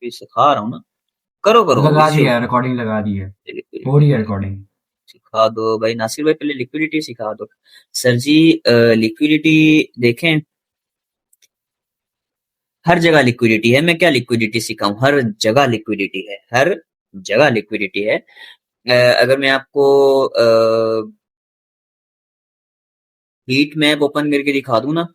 भी सिखा रहा हूँ ना, करो करो लगा दी इश्यू। है, रिकॉर्डिंग लगा दी है। हो रही लिक्विडिटी है रिकॉर्डिंग। सिखा दो भाई नासिर भाई, पहले लिक्विडिटी सिखा दो। सर जी लिक्विडिटी देखें, हर जगह लिक्विडिटी है, मैं क्या लिक्विडिटी सिखाऊं, हर जगह लिक्विडिटी है, हर जगह लिक्विडिटी है। अगर मैं आपको हीट मैप ओपन करके दिखा दूं ना,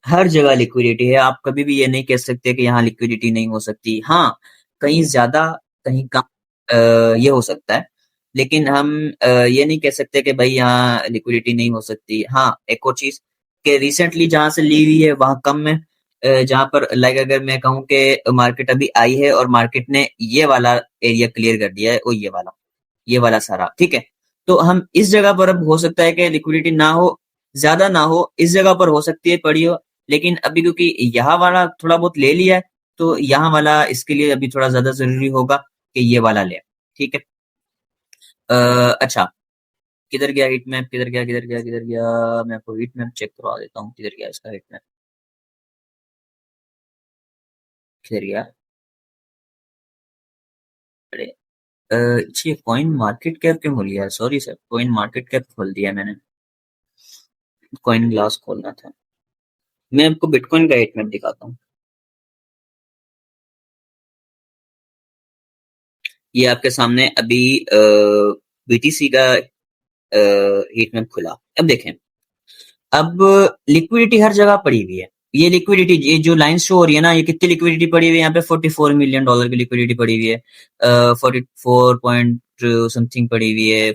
हर जगह लिक्विडिटी है। आप कभी भी ये नहीं कह सकते कि यहाँ लिक्विडिटी नहीं हो सकती। हाँ, कहीं ज्यादा, कहीं कम ये हो सकता है, लेकिन हम ये नहीं कह सकते कि भाई यहाँ लिक्विडिटी नहीं हो सकती। हाँ, एक और चीज कि रिसेंटली जहां से ली हुई है वहां कम है। जहां पर लाइक अगर मैं कहूँ कि मार्केट अभी आई है और मार्केट ने ये वाला एरिया क्लियर कर दिया है, और ये वाला सारा ठीक है, तो हम इस जगह पर अब हो सकता है कि लिक्विडिटी ना हो, ज्यादा ना हो, इस जगह पर हो सकती है पड़ी हो। लेकिन अभी क्योंकि यहाँ वाला थोड़ा बहुत ले लिया है, तो यहाँ वाला इसके लिए अभी थोड़ा ज्यादा जरूरी होगा कि ये वाला ले। ठीक है। अच्छा, किधर गया हीट मैप, किधर गया, किधर गया, किधर गया? मैं आपको हीट मैप चेक करवा देता हूँ, किधर गया इसका हीट मैप, किधर गया? अरे ये कॉइन मार्केट कैप क्यों खोल लिया? Sorry sir, coin market cap खोल दिया मैंने, कॉइन ग्लास खोलना था। मैं आपको बिटकॉइन का हीट मैप दिखाता हूँ। ये आपके सामने अभी बीटीसी का हीट मैप खुला। अब देखें, अब लिक्विडिटी हर जगह पड़ी हुई है। ये लिक्विडिटी, ये जो लाइन शो हो रही है ना, ये कितनी लिक्विडिटी पड़ी हुई है? यहाँ पे $44 मिलियन की लिक्विडिटी पड़ी हुई है। 44 पॉइंट समथिंग पड़ी हुई है,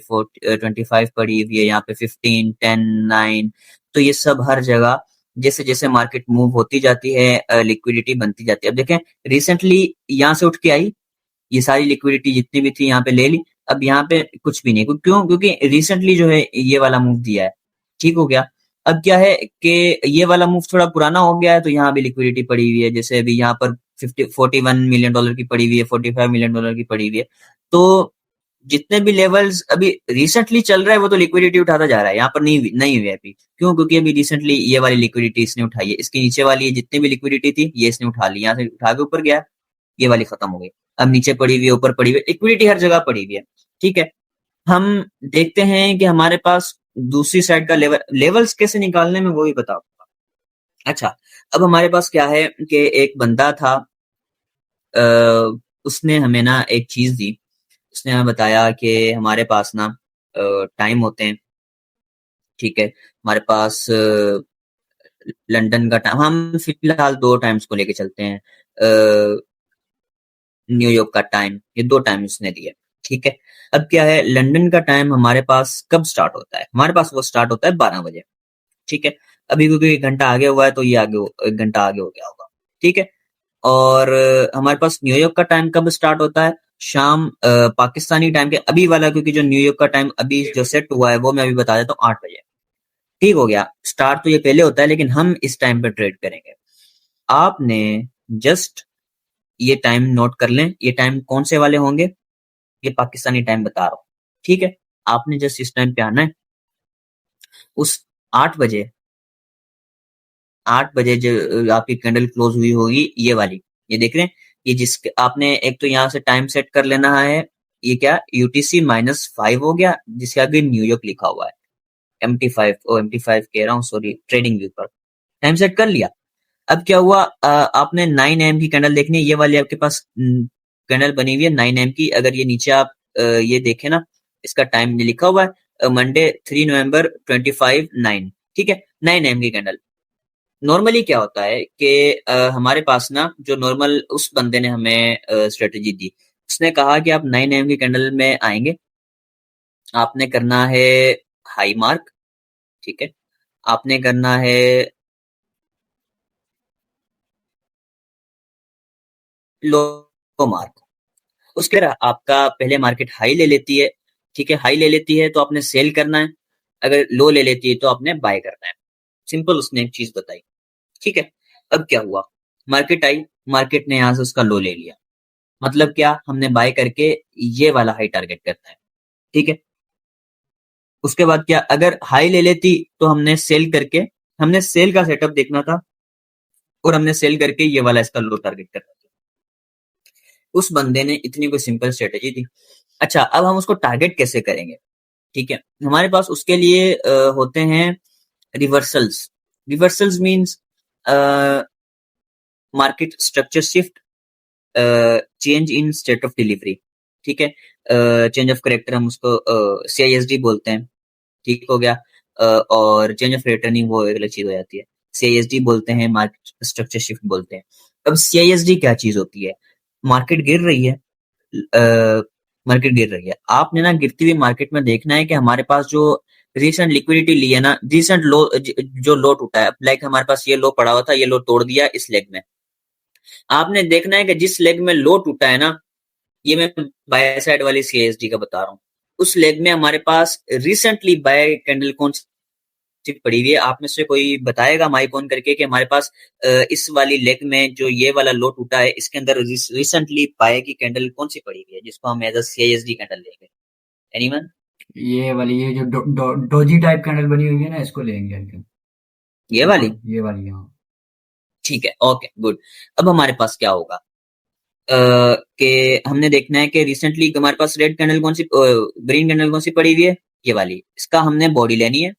25 पड़ी हुई है, यहाँ पे 15, 10, 9। तो ये सब हर जगह जैसे जैसे मार्केट मूव होती जाती है लिक्विडिटी बनती जाती है। अब देखें, रिसेंटली यहाँ से उठ के आई, ये सारी लिक्विडिटी जितनी भी थी यहाँ पे ले ली। अब यहाँ पे कुछ भी नहीं, क्यों? क्योंकि रिसेंटली जो है ये वाला मूव दिया है, ठीक हो गया। अब क्या है कि ये वाला मूव थोड़ा पुराना हो गया है, तो यहाँ भी लिक्विडिटी पड़ी हुई है। जैसे अभी यहाँ पर $41 मिलियन की पड़ी हुई है, $45 मिलियन की पड़ी हुई है। तो जितने भी लेवल्स अभी रिसेंटली चल रहा है वो तो लिक्विडिटी उठाता जा रहा है, यहाँ पर नहीं नहीं हुई है अभी। क्यों? क्योंकि अभी रिसेंटली ये वाली लिक्विडिटी इसने उठाई है, इसके नीचे वाली जितनी भी लिक्विडिटी थी ये इसने उठा ली, यहाँ से उठा के ऊपर गया, ये वाली खत्म हो गई। अब नीचे पड़ी हुई है, ऊपर पड़ी हुई है, लिक्विडिटी हर जगह पड़ी हुई है। ठीक है। हम देखते हैं कि हमारे पास दूसरी साइड का लेवल्स कैसे निकालने में, वो भी बताओ। अच्छा, अब हमारे पास क्या है कि एक बंदा था, अ, उसने हमें ना एक चीज दी। उसने हमें बताया कि हमारे पास ना टाइम होते हैं, ठीक है। हमारे पास लंदन का टाइम, हम फिलहाल दो टाइम्स को लेके चलते हैं। न्यूयॉर्क का टाइम, ये दो टाइम उसने दिए, ठीक है। अब क्या है, लंदन का टाइम हमारे पास कब स्टार्ट होता है? हमारे पास वो स्टार्ट होता है 12 बजे, ठीक है। अभी क्योंकि 1 घंटा आगे हुआ है तो ये आगे 1 घंटा आगे हो गया होगा, ठीक है। और हमारे पास न्यूयॉर्क का टाइम कब स्टार्ट होता है? शाम पाकिस्तानी टाइम के अभी वाला, क्योंकि जो न्यूयॉर्क का टाइम अभी जो सेट हुआ है वो मैं अभी बता देता हूँ, 8 बजे। ठीक हो गया। स्टार्ट तो ये पहले होता है, लेकिन हम इस टाइम पे ट्रेड करेंगे। आपने जस्ट ये टाइम नोट कर लें, ये टाइम कौन से वाले होंगे, ये पाकिस्तानी टाइम बता रहा हूँ, ठीक है। आपने जस्ट इस टाइम पे आना है, उस 8 बजे, 8 बजे जो आपकी कैंडल क्लोज हुई होगी, ये वाली, ये देख रहे हैं, ये जिसके आपने एक तो यहाँ से टाइम सेट कर लेना है। ये क्या, यूटीसी -5 हो गया, जिसके आगे न्यूयॉर्क लिखा हुआ है। MT5, ओ MT5 कह रहा हूँ, सॉरी, ट्रेडिंग व्यू पर टाइम सेट कर लिया। अब क्या हुआ, आपने 9 AM की कैंडल देखनी है, ये वाली आपके पास कैंडल बनी हुई है 9 AM की। अगर ये नीचे आप ये देखें ना, इसका टाइम लिखा हुआ है मंडे 3 नवंबर 25 9, ठीक है, 9 AM की कैंडल। नॉर्मली क्या होता है कि हमारे पास ना, जो नॉर्मल उस बंदे ने हमें स्ट्रेटेजी दी, उसने कहा कि आप 9 AM की कैंडल में आएंगे, आपने करना है हाई मार्क, ठीक है। आपने करना है लो मार्क। उसके बाद आपका पहले मार्केट हाई ले लेती है, ठीक है, हाई ले लेती है तो आपने सेल करना है। अगर लो ले लेती है तो आपने बाय करना है। सिंपल उसने एक चीज बताई, ठीक है। अब क्या हुआ, मार्केट आई, मार्केट ने यहां से उसका लो ले लिया, मतलब क्या, हमने बाय करके ये वाला हाई टारगेट करना है, ठीक है। उसके बाद क्या, अगर हाई ले लेती तो हमने सेल करके, हमने सेल का सेटअप देखना था, और हमने सेल करके ये वाला इसका लो टारगेट कर दिया। उस बंदे ने इतनी कोई सिंपल स्ट्रेटेजी थी। अच्छा, अब हम उसको टारगेट कैसे करेंगे? ठीक है, हमारे पास उसके लिए होते हैं reversals. Reversals means market structure shift, change in state of delivery. ठीक है, चेंज ऑफ करेक्टर हम उसको CISD बोलते हैं। ठीक हो गया। और चेंज ऑफ रिटर्निंग वो एक अलग चीज हो जाती है। CISD बोलते हैं, मार्केट स्ट्रक्चर शिफ्ट बोलते हैं। अब CISD क्या चीज होती है? मार्केट गिर रही है, मार्केट गिर रही है, आपने ना गिरती हुई मार्केट में देखना है कि हमारे पास जो रिसेंट लिक्विडिटी ली है ना, रिसेंट लो जो लो टूटा है, लाइक हमारे पास ये लो पड़ा हुआ था, ये लो तोड़ दिया इस लेग में। आपने देखना है कि जिस लेग में लो टूटा है ना, ये मैं बाय साइड वाली CISD का बता रहा हूँ, उस लेग में हमारे पास रिसेंटली बाय कैंडल कौन सी पड़ी हुई है? आप में से कोई बताएगा माइक ऑन करके कि हमारे पास इस वाली लेग में जो ये वाला लो टूटा है, इसके अंदर रिसेंटली बाय की कैंडल कौन सी पड़ी हुई है जिसको हम एज अ CISD कैंडल लेंगे? एनीवन? ये वाली, ये जो डोजी टाइप कैंडल बनी हुई है ना, इसको लेंगे हम। ये वाली? ये वाली, हाँ। ठीक है, ओके गुड। अब हमारे पास क्या होगा कि हमने देखना है कि रिसेंटली हमारे पास रेड कैंडल कौन सी, ग्रीन कैंडल कौन सी पड़ी हुई है? ये वाली। इसका हमने बॉडी लेनी है,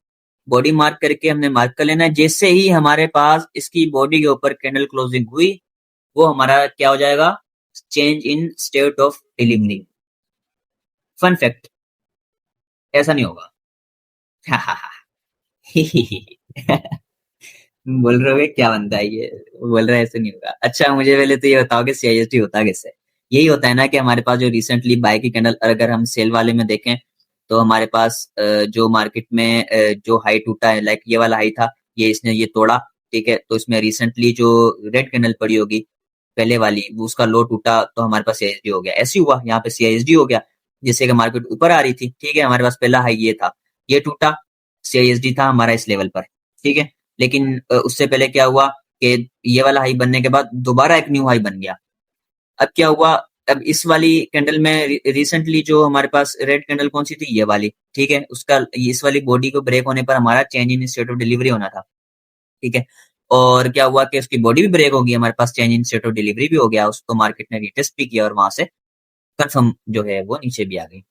बॉडी मार्क करके हमने मार्क कर लेना है। जैसे ही हमारे पास इसकी बॉडी के ऊपर कैंडल क्लोजिंग हुई, वो हमारा क्या हो जाएगा? Change in state of delivery. Fun fact, ऐसा नहीं होगा। बोल रहे हो क्या बनता है ये? बोल रहा है ऐसे नहीं होगा। अच्छा, मुझे पहले तो ये बताओ कि CISD होता कैसे? यही होता है ना कि हमारे पास जो रिसेंटली बाय की कैंडल, अगर हम सेल वाले में देखें तो हमारे पास जो मार्केट में जो हाई टूटा है, लाइक ये वाला हाई था, ये इसने ये तोड़ा। ठीक है, तो इसमें रिसेंटली जो रेड कैंडल पड़ी होगी पहले वाली, वो उसका लो टूटा तो हमारे पास CISD हो गया। ऐसे ही हुआ यहाँ पे, CISD हो गया। जैसे कि मार्केट ऊपर आ रही थी, ठीक है, हमारे पास पहला हाई ये था, ये टूटा, CISD था हमारा इस लेवल पर। ठीक है, लेकिन उससे पहले क्या हुआ कि ये वाला हाई बनने के बाद दोबारा एक न्यू हाई बन गया। अब क्या हुआ? अब इस वाली कैंडल में रिसेंटली जो हमारे पास रेड कैंडल कौन सी थी? ये वाली। ठीक है, उसका इस वाली बॉडी को ब्रेक होने पर हमारा change in state of delivery होना था। ठीक है, और क्या हुआ कि उसकी बॉडी भी ब्रेक होगी, हमारे पास change in state of delivery भी हो गया, उसको मार्केट ने रिटेस्ट भी किया और वहां से कंफर्म जो है वो नीचे भी आ गई।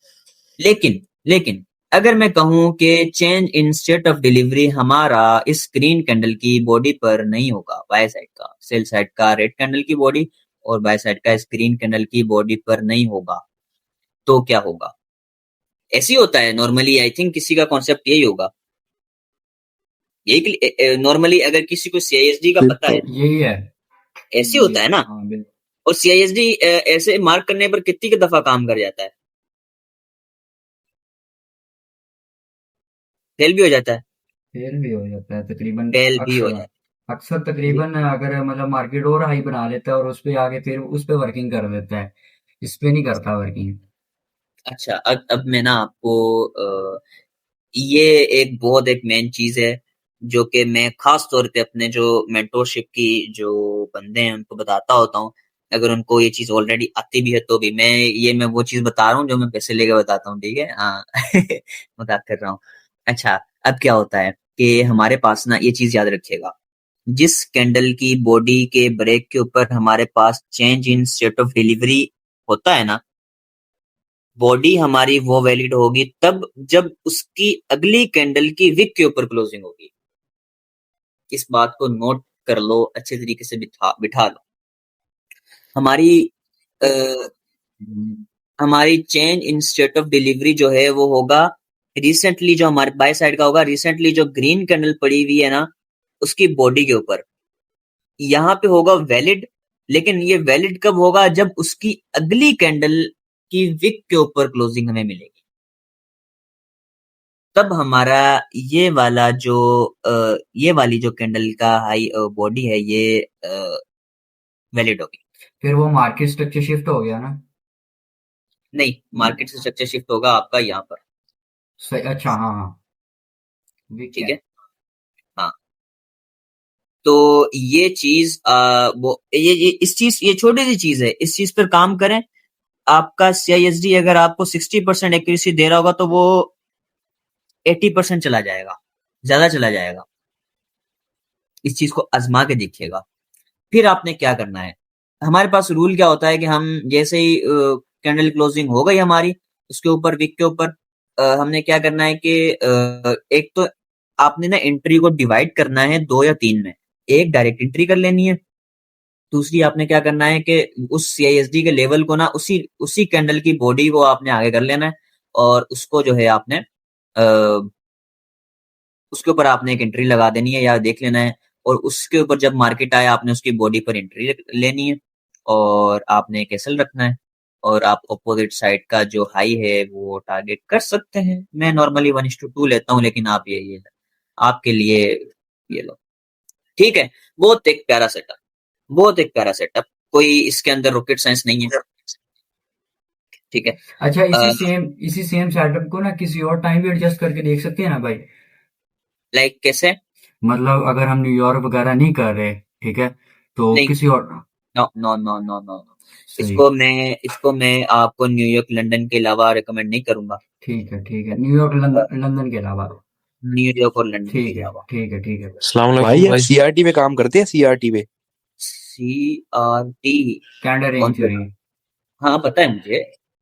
लेकिन लेकिन अगर मैं कहूं कि change in state of delivery हमारा इस ग्रीन कैंडल की बॉडी पर नहीं होगा, बाय साइड का, सेल साइड का रेड कैंडल की बॉडी और बाय साइड का इस ग्रीन कैंडल की बॉडी पर नहीं होगा, तो क्या होगा? ऐसे ही होता है नॉर्मली, आई थिंक किसी का कॉन्सेप्ट यही होगा। यही नॉर्मली अगर किसी को CISD का पता है, यही है। ऐसे ही होता है ना। हाँ, बिल्कुल। और CISD ऐसे मार्क करने पर कितनी दफा काम कर जाता है? फेल भी हो जाता है। फेल भी हो जाता है तकरीबन। फेल भी हो अक्सर जाता अक्सर है। तकरीबन, अगर मतलब मार्केट और हाई बना लेता है और उस पे आगे फिर उस पे वर्किंग कर देता है, इस पे नहीं करता वर्किंग। अच्छा, अब मैं ना आपको ये एक बहुत एक मेन चीज है जो कि मैं खास तौर पे अपने जो मेंटोरशिप की जो बंदे हैं उनको बताता होता हूँ। अगर उनको ये चीज ऑलरेडी आती भी है तो भी मैं वो चीज बता रहा हूँ जो मैं पैसे लेके बताता हूँ। ठीक है, हाँ। मजाक कर रहा हूँ। अच्छा, अब क्या होता है कि हमारे पास ना, ये चीज याद रखिएगा, जिस कैंडल की बॉडी के ब्रेक के ऊपर हमारे पास change in state of delivery होता है ना, बॉडी हमारी वो वैलिड होगी तब जब उसकी अगली कैंडल की विक के ऊपर क्लोजिंग होगी। इस बात को नोट कर लो, अच्छे तरीके से बिठा बिठा लो। हमारी अ, हमारी change in state of delivery जो है वो होगा रिसेंटली, जो हमारे बाय साइड का होगा, रिसेंटली जो ग्रीन कैंडल पड़ी हुई है ना, उसकी बॉडी के ऊपर यहाँ पे होगा वैलिड। लेकिन ये वैलिड कब होगा? जब उसकी अगली कैंडल की विक के ऊपर क्लोजिंग हमें मिलेगी, तब हमारा ये वाला जो ये वाली जो कैंडल का हाई बॉडी है ये वैलिड होगी। फिर वो मार्केट स्ट्रक्चर शिफ्ट हो गया ना। नहीं, मार्केट से स्ट्रक्चर शिफ्ट होगा आपका यहाँ पर। सही, अच्छा, हाँ हाँ। वीक ठीक है। है, हाँ। तो ये चीज वो ये ये छोटी सी चीज है, इस चीज पर काम करें। आपका CISD अगर आपको 60% एक्यूरेसी दे रहा होगा तो वो 80% चला जाएगा, ज्यादा चला जाएगा। इस चीज को आजमा के देखिएगा। फिर आपने क्या करना है, हमारे पास रूल क्या होता है कि हम जैसे ही कैंडल क्लोजिंग हो गई हमारी, उसके ऊपर विक के ऊपर हमने क्या करना है कि एक तो आपने ना एंट्री को डिवाइड करना है 2 या 3 में। एक डायरेक्ट एंट्री कर लेनी है, दूसरी आपने क्या करना है कि उस सीआईएसडी के लेवल को ना उसी उसी कैंडल की बॉडी को आपने आगे कर लेना है, और उसको जो है आपने उसके ऊपर आपने एक एंट्री लगा देनी है या देख लेना है, और उसके ऊपर जब मार्केट आए आपने उसकी बॉडी पर एंट्री लेनी है, और आपने एक एसएल रखना है, और आप अपोजिट साइड का जो हाई है वो टारगेट कर सकते हैं। मैं नॉर्मली 1:2 लेता हूँ, लेकिन आप ये आपके लिए ये लो। ठीक है, बहुत एक प्यारा सेटअप, बहुत एक प्यारा सेटअप, कोई इसके अंदर रॉकेट साइंस नहीं है। ठीक है। अच्छा, अ, इसी सेम सेटअप को ना किसी और टाइम भी एडजस्ट करके देख सकते हैं ना भाई? लाइक कैसे? मतलब अगर हम न्यूयॉर्क वगैरह नहीं कर रहे, ठीक है, तो नहीं, किसी और। No no no no no no. सही। इसको मैं आपको न्यूयॉर्क लंदन के अलावा रिकमेंड नहीं करूंगा। ठीक है, न्यूयॉर्क लंदन लंदन के अलावा। न्यूयॉर्क और लंदन के ठीक है अलावा। ठीक है। अस्सलाम भाई वालेकुम आप भाई। सीआरटी पे काम करते हैं? सीआरटी पे? CRT? कैंडल कौन रेंज सा? थ्योरी। हाँ पता है मुझे,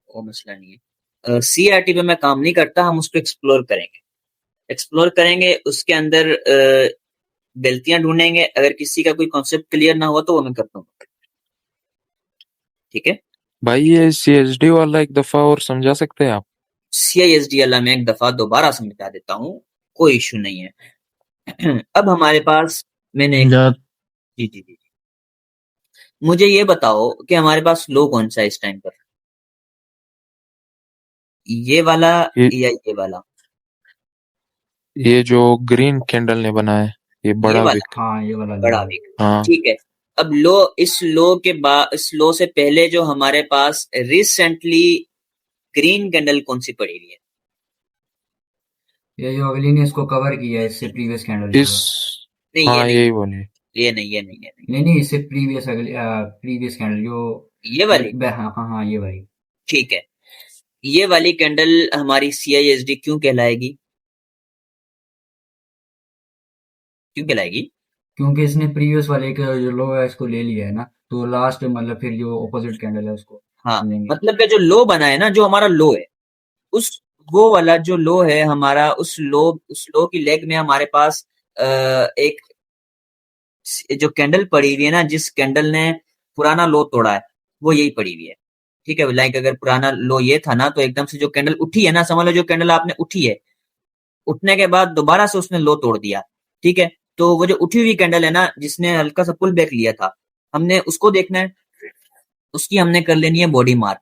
वो मसला नहीं है। CRT पे मैं काम नहीं करता, हम उसको एक्सप्लोर करेंगे, एक्सप्लोर करेंगे उसके अंदर गलतियां ढूंढेंगे, अगर किसी का कोई कॉन्सेप्ट क्लियर ना हुआ तो वो मैं करता हूँ। ठीक है। भाई ये सीएसडी वाला एक दफा और समझा सकते हैं आप? CISD वाला मैं एक दफा दोबारा समझा देता हूँ, कोई इशू नहीं है। अब हमारे पास, मैंने एक, या जी जी जी, मुझे ये बताओ कि हमारे पास लो कौन सा है इस टाइम पर, ये वाला ये या ये वाला? ये जो ग्रीन कैंडल ने बनाया है, ये ये बड़ा वाला, विक। हाँ, ये वाला लो बड़ा है। विक। हाँ। ठीक है। अब लो, इस लो के बाद, इस लो से पहले जो हमारे पास रिसेंटली ग्रीन कैंडल कौन सी पड़ी हुई है? ये जो अगली ने इसको कवर किया है इससे प्रीवियस कैंडल इस को। नहीं ये हाँ नहीं, यही बोलिए। ये नहीं, ये नहीं, ये नहीं। नहीं नहीं, इससे प्रीवियस अगली प्रीवियस कैंडल जो ये वाली, हाँ हाँ हाँ, ये भाई। ठीक है। ये वाली कैंडल हमारी CISD क्यों कहलाएगी, क्यों कहलाएगी? क्योंकि इसने प्रीवियस वाले का जो लो है इसको ले लिया है ना, तो लास्ट मतलब फिर जो ऑपोजिट कैंडल है उसको हाँ, समझेंगे। मतलब कि जो लो बना है ना, जो हमारा लो है, उस वो वाला जो लो है हमारा, उस लो की लेग में हमारे पास एक जो कैंडल पड़ी हुई है ना, जिस कैंडल ने पुराना लो तोड़ा है, वो यही पड़ी हुई है। ठीक है, लाइक अगर पुराना लो ये था ना, तो एकदम से जो कैंडल उठी है ना, समझ लो जो कैंडल आपने उठी है, उठने के बाद दोबारा से उसने लो तोड़ दिया। ठीक है, तो वो जो उठी हुई कैंडल है ना, जिसने हल्का सा पुल बैक लिया था, हमने उसको देखना है, उसकी हमने कर लेनी है बॉडी मार्क।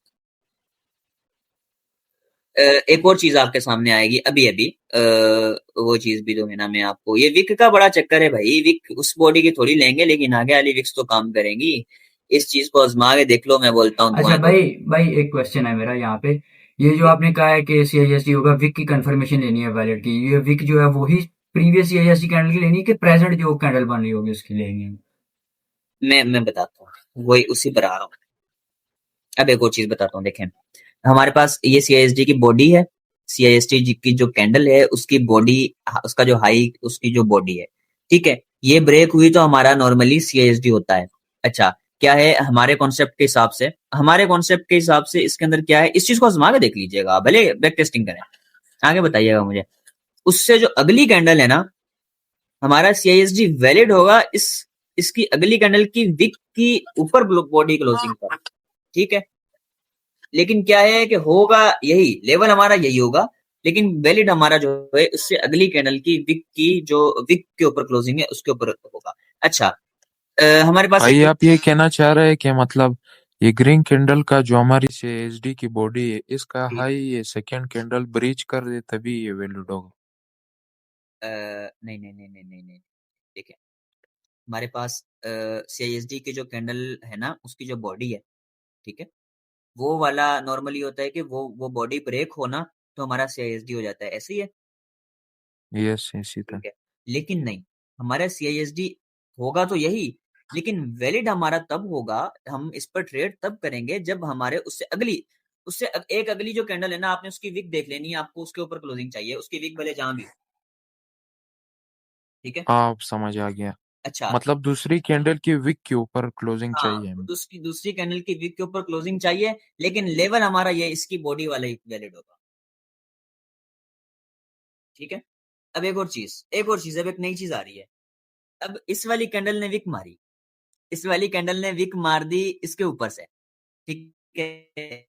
एक और चीज आपके सामने आएगी अभी अभी, वो चीज भी जो है ना, मैं आपको, ये विक का बड़ा चक्कर है भाई, विक उस बॉडी की थोड़ी लेंगे, लेकिन आगे वाली विक्स तो काम करेंगी। इस चीज को आजमा के देख लो, मैं बोलता हूँ अच्छा दुआएं दो। भाई, भाई एक क्वेश्चन है मेरा यहाँ पे। ये जो आपने कहा है कि सीआईएसडी होगा, विक की कंफर्मेशन लेनी है वैलिड की, ये विक जो है वही प्रीवियस सीआईएसडी कैंडल की लेनी है कि प्रेजेंट जो कैंडल बन रही होगी उसकी लेनी है? मैं बताता हूँ, वही उसी पर आ रहा हूँ। अब एक और चीज बताता हूँ, देखें, हमारे पास ये CISD की बॉडी है, CISD की जो कैंडल है उसकी बॉडी, उसका जो हाई, उसकी जो बॉडी है, ठीक है, ये ब्रेक हुई तो हमारा नॉर्मली CISD होता है। अच्छा, क्या है हमारे कॉन्सेप्ट के हिसाब से, हमारे कॉन्सेप्ट के हिसाब से इसके अंदर क्या है, इस चीज को आजमा के देख लीजिएगा, भले बैक टेस्टिंग करें, आगे बताइएगा मुझे। उससे जो अगली कैंडल है ना, हमारा CISD वैलिड होगा इसकी अगली कैंडल की विक की ऊपर बॉडी क्लोजिंग पर। ठीक है, लेकिन क्या है कि होगा यही लेवल, हमारा यही होगा, लेकिन वैलिड हमारा जो है उससे अगली कैंडल की विक की जो विक के ऊपर क्लोजिंग है उसके ऊपर होगा। अच्छा, हमारे पास भाई एक, आप ये कहना चाह रहे हैं कि मतलब ये ग्रीन कैंडल का जो हमारी सीएसडी की बॉडी है, इसका हाई ये सेकंड कैंडल ब्रीच कर दे तभी ये वैलिड होगा? नहीं नहीं नहीं नहीं नहीं नहीं, ठीक है, हमारे पास CISD की जो कैंडल है ना, उसकी जो बॉडी है, ठीक है, वो वाला नॉर्मली होता है कि वो बॉडी ब्रेक हो ना, तो हमारा CISD हो जाता है, ऐसे ही है। यस इसी ठीक तरह। है, लेकिन नहीं, हमारा CISD होगा तो यही, लेकिन वैलिड हमारा तब होगा, हम इस पर ट्रेड तब करेंगे जब हमारे उससे अगली, एक अगली जो कैंडल है ना, आपने उसकी विक देख लेनी है, आपको उसके ऊपर क्लोजिंग चाहिए, उसकी विक भले जहां भी हो। ठीक है। आप समझ आ गया। अच्छा, मतलब दूसरी कैंडल की विक के ऊपर क्लोजिंग हाँ, चाहिए तो हमें। दूसरी कैंडल की विक के ऊपर क्लोजिंग चाहिए, लेकिन लेवल हमारा ये इसकी बॉडी वाला ही वैलिड होगा। ठीक है? अब अब एक नई चीज़ आ रही है। अब इस वाली कैंडल ने विक मारी, इस वाली कैंडल ने विक मार दी इसके ऊपर से, ठीक है?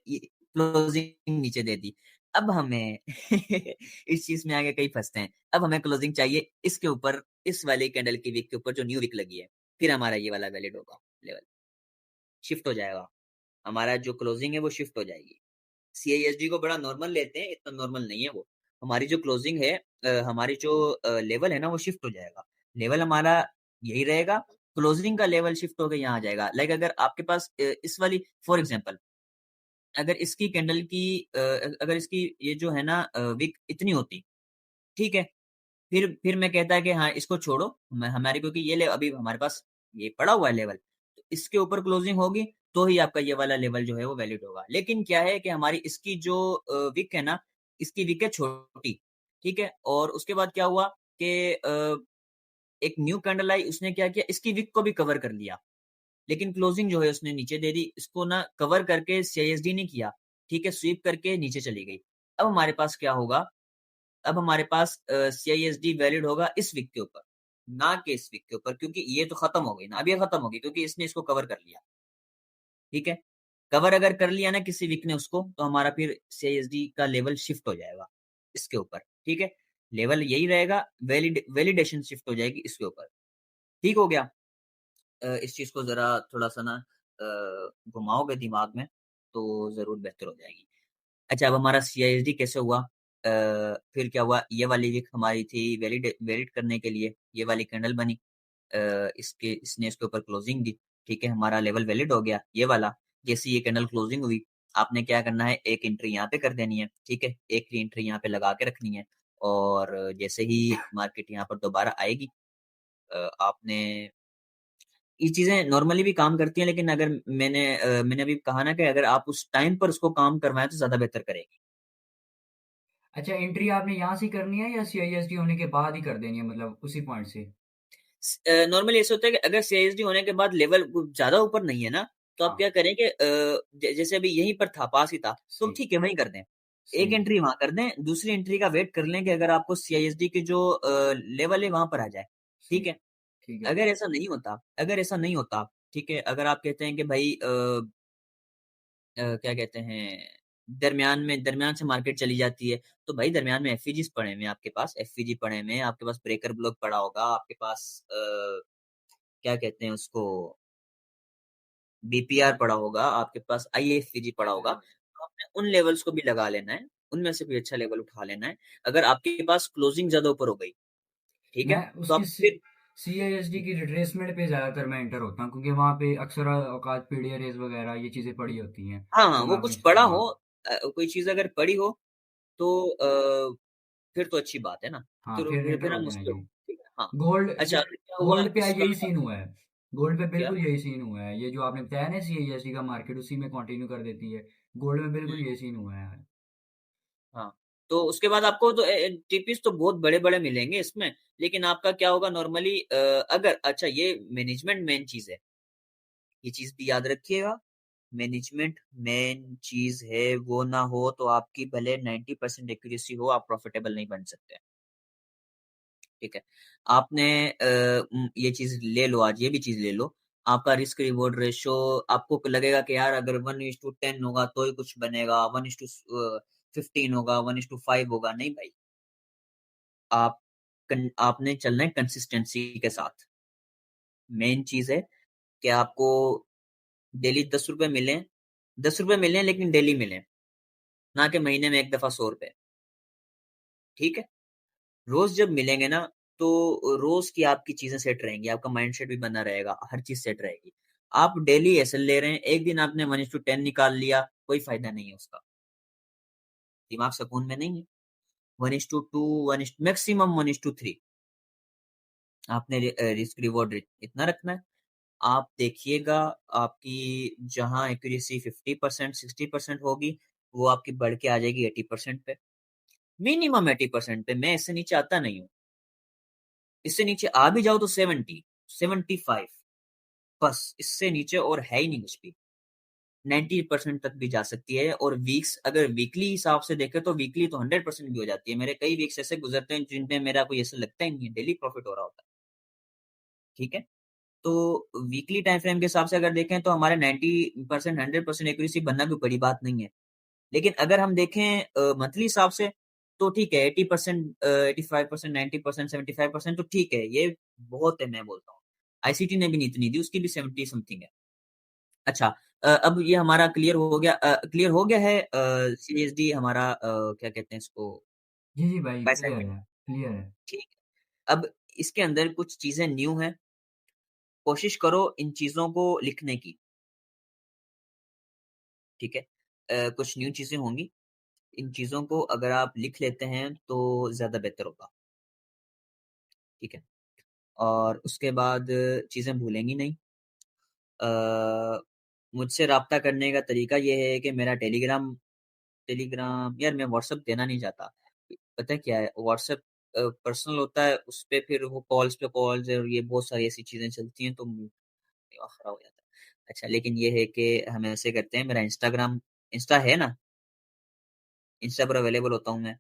ये क्लोजिंग नीचे दे दी। अब हमें इस चीज़ में आगे कई फँसते हैं। अब हमें क्लोजिंग चाहिए इसके ऊपर, इस वाली कैंडल की विक के ऊपर जो न्यू विक लगी है, फिर हमारा ये वाला वैलिड होगा लेवल, शिफ्ट हो जाएगा। हमारा जो क्लोजिंग है वो शिफ्ट हो जाएगी। सीआईएसडी को बड़ा नॉर्मल लेते हैं, इतना नॉर्मल नहीं है वो। हमारी जो क्लोजिंग है हमारी जो लेवल है ना वो शिफ्ट हो जाएगा। लेवल हमारा यही रहेगा, क्लोजिंग का लेवल शिफ्ट होके यहाँ आ जाएगा। लाइक अगर आपके पास इस वाली फॉर एग्जांपल अगर इसकी कैंडल की अगर इसकी ये जो है ना विक इतनी होती, ठीक है? फिर मैं कहता कि हाँ, इसको छोड़ो, मैं हमारी क्योंकि ये ले अभी हमारे पास ये पड़ा हुआ है लेवल, तो इसके ऊपर क्लोजिंग होगी, तो ही आपका ये वाला लेवल जो है वो वैलिड होगा। लेकिन क्या है कि हमारी इसकी जो विक है ना, इसकी विक है छोटी, ठीक है? और उसके बाद क्या हुआ कि एक न्यू कैंडल आई, उसने क्या किया, इसकी विक को भी कवर कर लिया। लेकिन क्लोजिंग जो है उसने नीचे दे दी, इसको ना कवर करके सीआईएसडी नहीं किया, ठीक है? स्वीप करके नीचे चली गई। अब हमारे पास क्या होगा, अब हमारे पास सीआईएसडी वैलिड होगा इस वीक के ऊपर, ना कि इस वीक के ऊपर, क्योंकि ये तो खत्म हो गई ना, अब ये खत्म हो गई क्योंकि इसने इसको कवर कर लिया, ठीक है? कवर अगर कर लिया ना किसी वीक ने उसको, तो हमारा फिर सीआईएसडी का लेवल शिफ्ट हो जाएगा इसके ऊपर, ठीक है? लेवल यही रहेगा, वैलिडेशन शिफ्ट हो जाएगी इसके ऊपर। ठीक हो गया? इस चीज़ को ज़रा थोड़ा-सा ना घुमाओगे दिमाग में, तो ज़रूर बेहतर हो जाएगी। अच्छा, अब हमारा सीआईएसडी कैसे हुआ? फिर क्या हुआ, ये वाली विक हमारी थी वैलिड करने के लिए, ये वाली कैंडल बनी। इसने इसके ऊपर क्लोजिंग दी, ठीक है? हमारा लेवल वैलिड हो गया, ये वाला। जैसे ये कैंडल क्लोजिंग हुई, आपने क्या करना है, एक एंट्री यहाँ पे कर देनी है, ठीक है? एक एंट्री यहाँ पे लगा के रखनी है, और जैसे ही मार्केट यहाँ पर दोबारा आएगी, आपने ये चीज़ें नॉर्मली भी काम करती हैं, लेकिन अगर मैंने अभी कहा ना कि अगर आप उस टाइम पर उसको काम करवाएँ तो ज़्यादा बेहतर करेगी। अच्छा, एंट्री आपने यहाँ से करनी है या सीआईएसडी होने के बाद ही कर देनी है, मतलब उसी पॉइंट से? नॉर्मली ऐसा होता है कि अगर सीआईएसडी होने के बाद लेवल ज़्यादा ऊपर नहीं है ना, तो आप हाँ, क्या करें कि जैसे अभी यहीं पर था, पास ही था, तो सही, ठीक है, वहीं कर दें। एक सही है, एंट्री वहाँ कर दें, दूसरी एंट्री का वेट कर लें कि अगर आपको सीआईएसडी की जो लेवल है वहाँ पर आ जाए, सही, ठीक है? ठीक है। अगर ऐसा नहीं होता, ठीक है? अगर आप कहते हैं कि भाई क्या कहते हैं, दरमियान से मार्केट चली जाती है, तो भाई दरमियान में एफईजीस पड़े हुए हैं आपके पास, एफईजी पड़े हुए हैं, आपके पास ब्रेकर ब्लॉक पड़ा होगा, आपके पास क्या कहते हैं उसको, बीपीआर पड़ा होगा, आपके पास आईएफईजी पड़ा होगा, तो आपने उन लेवल्स को भी लगा लेना है, उनमें से कोई अच्छा लेवल उठा लेना है। अगर आपके पास क्लोजिंग ज़्यादा ऊपर हो गई, ठीक है? मैं तो उसकी आप फिर सीआईएसडी की रिट्रेसमेंट पे ज़्यादातर मैं एंटर होता हूँ, क्योंकि वहाँ पे अक्सर औकात पीडिया रेस वगैरह ये चीज़ें पड़ी होती हैं, हाँ, हाँ, तो वो मैं अपनी। कुछ पड़ा हो, हाँ, कोई चीज़ अगर पड़ी हो, तो फिर तो अच्छी बात है ना, हाँ, फिर फिर फिर एंटर फिर हो हम जाएंगे। उसके, ठीक है, हाँ। गोल्ड अच्छा, फिर क्या हुआ गोल्ड पे आज इसका, यही सीन हुआ है। गोल्ड पे क्या? बिल्कुल यही सीन हुआ है, ये जो आपने बताया ना सीआईएसडी का मार्केट उसी में कंटिन्यू कर देती है। गोल्ड में हुँ, बिल्कुल यही सीन हुआ है। हाँ। तो उसके बाद आपको तो टीपीस तो बहुत बड़े-बड़े मिलेंगे इसमें, लेकिन आपका क्या होगा नॉर्मली अगर अच्छा ये मैनेजमेंट मेन चीज़ है, ये चीज़ भी याद रखिएगा, मैनेजमेंट मेन चीज़ है, वो ना हो तो आपकी भले 90% एक्यूरेसी हो, आप प्रॉफिटेबल नहीं बन सकते, ठीक है? आपने ये चीज़ ले लो, आज ये भी चीज़ ले लो, आपका रिस्क रिवॉर्ड रेशियो आपको लगेगा कि यार अगर 1:10 होगा तो ही कुछ बनेगा, 1:15 होगा, 1:5 होगा, नहीं भाई। आपने चलना है कंसिस्टेंसी के साथ। मेन चीज़ है कि आपको डेली ₹10 मिलें, ₹10 मिलें लेकिन डेली मिलें, ना कि महीने में एक दफ़ा ₹100, ठीक है? रोज़ जब मिलेंगे ना, तो रोज़ की आपकी चीज़ें सेट रहेंगी, आपका माइंडसेट भी बना रहेगा, हर चीज़ सेट रहेगी। आप डेली एसएल ले रहे हैं, एक दिन आपने 1:10 निकाल लिया, कोई फ़ायदा नहीं है उसका, दिमाग सुकून में नहीं है। 1:2 मैक्सिमम 1:3 आपने रिस्क रिवॉर्ड इतना रखना है। आप देखिएगा, आपकी जहाँ एक्यूरेसी 50% 60% होगी, वो आपकी बढ़ के आ जाएगी 80% पे, मिनिमम 80% पे। मैं इससे नीचे आता नहीं हूँ, इससे नीचे आ भी जाओ तो 70, 75, बस इससे नीचे और है ही नहीं कुछ भी। 90% तक भी जा सकती है, और वीक्स अगर वीकली हिसाब से देखें तो वीकली तो 100% भी हो जाती है। मेरे कई वीक्स ऐसे गुजरते हैं जिनमें मेरा कोई ऐसा लगता ही नहीं है, डेली प्रॉफिट हो रहा होता है। ठीक है? तो वीकली टाइम फ्रेम के हिसाब से अगर देखें तो हमारे 90%, 100% एक्यूरेसी बनना भी बड़ी बात नहीं है। लेकिन अगर हम देखें मंथली हिसाब से तो ठीक है, 80%, 85%, 90%, 75% तो ठीक है, ये बहुत है मैं बोलता हूँ। आईसीटी ने भी नहीं इतनी दी, उसकी भी 70 समथिंग है। अच्छा, अब ये हमारा क्लियर हो गया है सीएसडी हमारा, क्या कहते हैं इसको, जी, जी भाई, बाय साइड क्लियर में। है, क्लियर है। ठीक है। अब इसके अंदर कुछ चीजें न्यू हैं, कोशिश करो इन चीजों को लिखने की। ठीक है? कुछ न्यू चीजें होंगी, इन चीजों को अगर आप लिख लेते हैं तो ज्यादा बेहतर होगा। ठीक है? और उसके बाद चीजें भूलेंगी नहीं। मुझसे राब्ता करने का तरीका ये है कि मेरा टेलीग्राम टेलीग्राम यार, मैं व्हाट्सएप देना नहीं चाहता। पता है क्या है, व्हाट्सएप पर्सनल होता है, उस पे फिर वो कॉल्स पे कॉल्स और ये बहुत सारी ऐसी चीजें चलती हैं, तो दिमाग खराब हो जाता है। अच्छा, लेकिन ये है कि हम ऐसे करते हैं, मेरा इंस्टा है ना, इंस्टा पर अवेलेबल होता हूँ मैं।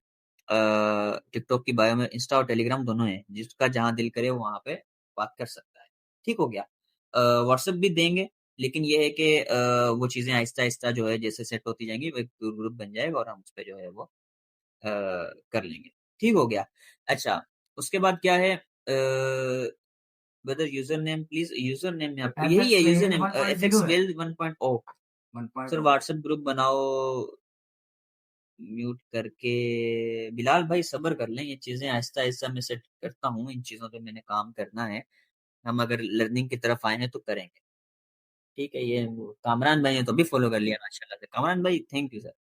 टिकटॉक की बायो में इंस्टा और टेलीग्राम दोनों है, जिसका जहाँ दिल करे वो वहाँ पे बात कर सकता है। ठीक हो गया? व्हाट्सएप भी देंगे, लेकिन ये है कि वो चीज़ें आहिस्ता-आहिस्ता जो है जैसे सेट होती जाएँगी, वो एक ग्रुप बन जाएगा और हम उसपे जो है वो कर लेंगे। ठीक हो गया? अच्छा, उसके बाद क्या है, brother user name please, user name में आपको यही है FX user well name, 1.0 FX है, वेल 1.0। सर 1.0। व्हाट्सएप ग्रुप बनाओ म्यूट करके। बिलाल भाई सब्र कर लें, ये चीज़ें आहिस्ता-आहिस्ता मैं सेट करता हूँ, इन चीज़ों पे मैंने काम करना है। हम अगर लर्निंग की तरफ आए हैं तो करेंगे। ठीक है? ये वो कामरान भाई ने तो अभी फॉलो कर लिया माशाल्लाह से। कामरान भाई थैंक यू सर।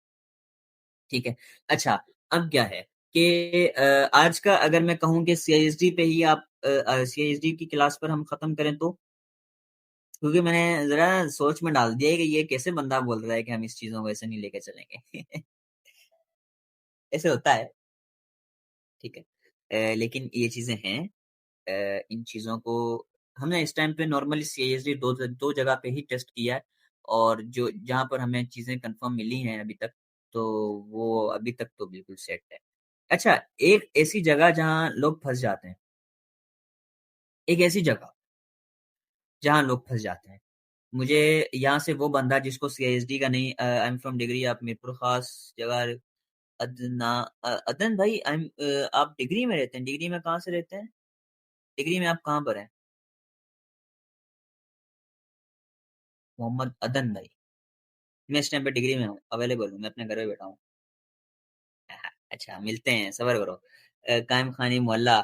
ठीक है? अच्छा, अब क्या है कि आज का अगर मैं कहूँ कि सीआईएसडी पे ही आप सीआईएसडी की क्लास पर हम खत्म करें तो? क्योंकि मैंने ज़रा सोच में डाल दिया है कि ये कैसे बंदा बोल रहा है कि हम इस चीज़ों को ऐसे नहीं लेके चलेंगे। ऐसे होता है। ठीक है? लेकिन ये चीज़ें हैं, इन चीज़ों को हमने इस टाइम पे नॉर्मली सीएसडी 2 जगह पे ही टेस्ट किया है, और जो जहाँ पर हमें चीज़ें कंफर्म मिली हैं अभी तक, तो वो अभी तक तो बिल्कुल सेट है। अच्छा, एक ऐसी जगह जहाँ लोग फँस जाते हैं, एक ऐसी जगह जहाँ लोग फँस जाते हैं। मुझे यहाँ से वो बंदा जिसको सीएसडी का नहीं, आई एम फ्रॉम डिग्री, आप मीरपुर ख़ास जगह अदन भाई, आप डिग्री में रहते हैं, डिग्री में कहाँ से रहते हैं? डिग्री में आप कहाँ पर हैं? मोहम्मद अदन भाई। मैं इस टाइम पे डिग्री में हूँ, अवेलेबल हूँ, मैं अपने घर पे बैठा हूँ। अच्छा, मिलते हैं, सब्र करो। कायम खानी मोहल्ला,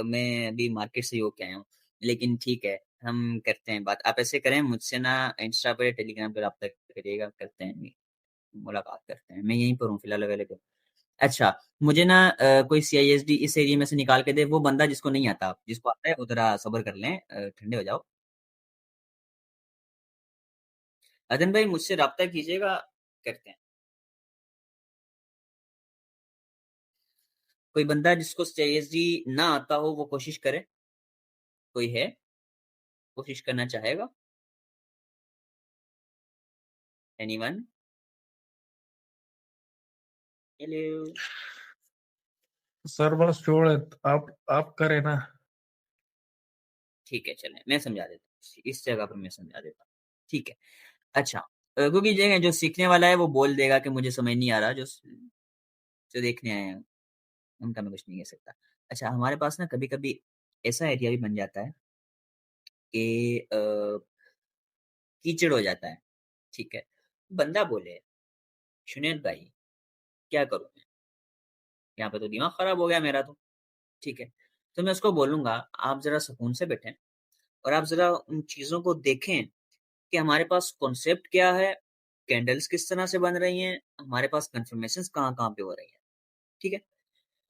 मैं अभी मार्केट से ही होके आया हूँ। लेकिन ठीक है, हम करते हैं बात। आप ऐसे करें, मुझसे ना इंस्टा पे, टेलीग्राम पे रब्ता करिएगा, करते हैं, मुलाकात करते हैं। मैं यहीं पर हूँ फिलहाल अवेलेबल। अच्छा, मुझे ना कोई सीआईएसडी इस एरिया में से निकाल के दे, वो बंदा जिसको नहीं आता। जिसको आता है वो ज़रा सब्र कर लें, ठंडे हो जाओ। अदन भाई मुझसे राब्ता कीजिएगा, करते हैं। कोई बंदा जिसको सीआईएसडी ना आता हो वो कोशिश करे। कोई है? कोशिश करना चाहेगा? एनीवन? हेलो? सर बस छोड़, आप करें ना। ठीक है, चलें, मैं समझा देता हूँ। इस जगह पर मैं समझा देता हूँ। ठीक है। अच्छा, क्योंकि जो सीखने वाला है वो बोल देगा कि मुझे समझ नहीं आ रहा, जो देखने आए हैं उनका मैं कुछ नहीं कह सकता। अच्छा, हमारे पास ना कभी-कभी ऐसा एरिया भी बन जाता है कि कीचड़ हो जाता है। ठीक है? बंदा बोले, "जुनैद भाई, क्या करूँ मैं? यहाँ पे तो दिमाग खराब हो गया मेरा तो।" ठीक है? तो मैं उसको बोलूँगा, "आप ज़रा सुकून से बैठें और आप ज़रा उन चीज़ों को देखें कि हमारे पास कॉन्सेप्ट क्या है, कैंडल्स किस तरह से बन रही हैं, हमारे पास कन्फर्मेशंस कहाँ-कहाँ पे हो रही हैं।" ठीक है?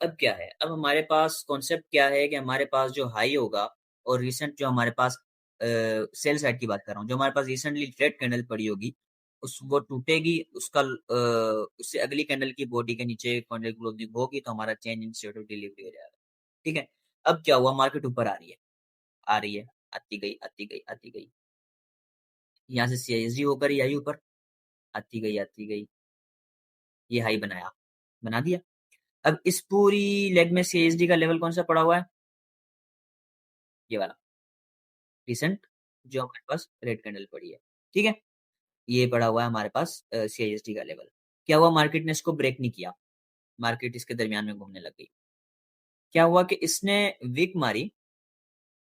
अब क्या है, अब हमारे पास कॉन्सेप्ट क्या है कि हमारे पास जो हाई होगा और रिसेंट जो हमारे पास सेल साइड की बात कर रहा हूँ, जो हमारे पास रिसेंटली रेड कैंडल पड़ी होगी, उस वो टूटेगी, उससे अगली कैंडल की बॉडी के नीचे कैंडल क्लोजिंग होगी, तो हमारा change in state of delivery हो जाएगा। ठीक है? अब क्या हुआ, मार्केट ऊपर आ रही है, आती गई, यहाँ से CISD होकर ये आई ऊपर, आती गई, ये हाई बना दिया। अब इस पूरी लेग में CISD का लेवल कौन सा पड़ा हुआ है, ये वाला रिसेंट जो हमारे पास रेड कैंडल पड़ी है, ठीक है, ये पड़ा हुआ है हमारे पास CISD का लेवल। क्या हुआ, मार्केट ने इसको ब्रेक नहीं किया, मार्केट इसके दरमियान में घूमने लग गई। क्या हुआ कि इसने विक मारी,